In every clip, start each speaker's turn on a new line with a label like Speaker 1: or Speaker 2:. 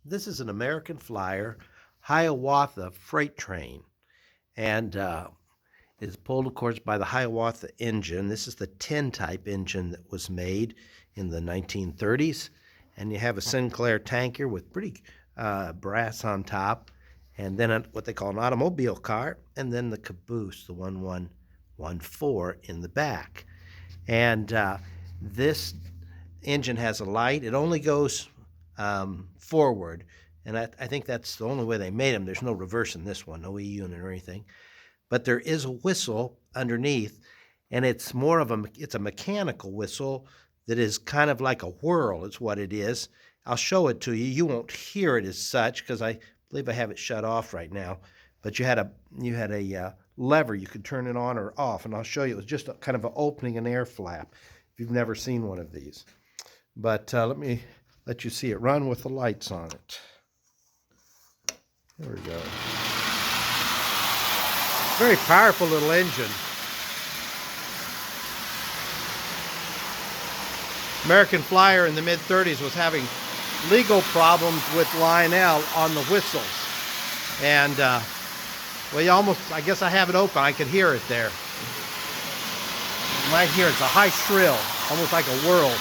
Speaker 1: This is an American Flyer Hiawatha freight train, and is pulled, of course, by the Hiawatha engine. This is the 10-type engine that was made in the 1930s, and you have a Sinclair tanker with pretty brass on top, and then what they call an automobile car, and then the caboose, the 1114 in the back. And this engine has a light. It only goes forward, and I think that's the only way they made them. There's no reverse in this one, no E unit or anything. But there is a whistle underneath, and it's more of it's a mechanical whistle that is kind of like a whirl is what it is. I'll show it to you. You won't hear it as such because I believe I have it shut off right now. But you had a lever. You could turn it on or off, and I'll show you. It was just kind of an opening an air flap if you've never seen one of these. But let me let you see it run with the lights on it. There we go. Very powerful little engine. American Flyer in the mid-30s was having legal problems with Lionel on the whistles. And, well, you almost, I guess I have it open. I could hear it there. You might hear it's a high shrill, almost like a whirl.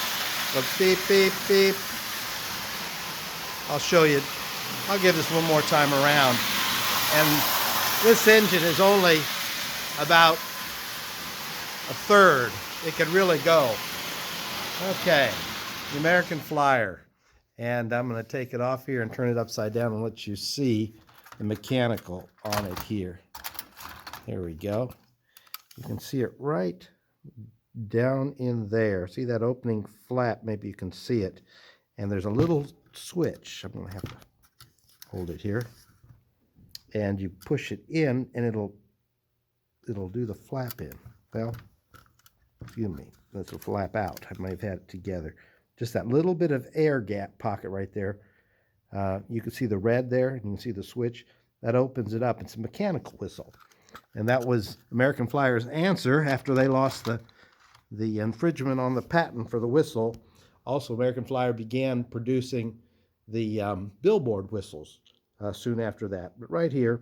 Speaker 1: But beep, beep, beep. I'll show you. I'll give this one more time around. And this engine is only about a third. It could really go. Okay, the American Flyer. And I'm going to take it off here and turn it upside down and let you see the mechanical on it here. There we go. You can see it right down in there. See that opening flap? Maybe you can see it. And there's a little switch. I'm going to have to hold it here. And you push it in, and it'll do the flap in. Well, excuse me, this will flap out. I might have had it together. Just that little bit of air gap pocket right there. You can see the red there, and you can see the switch. That opens it up. It's a mechanical whistle. And that was American Flyer's answer after they lost the infringement on the patent for the whistle. Also, American Flyer began producing the billboard whistles soon after that. But right here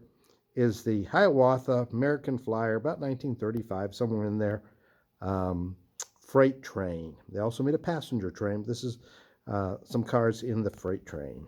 Speaker 1: is the Hiawatha American Flyer, about 1935, somewhere in there, freight train. They also made a passenger train. This is some cars in the freight train.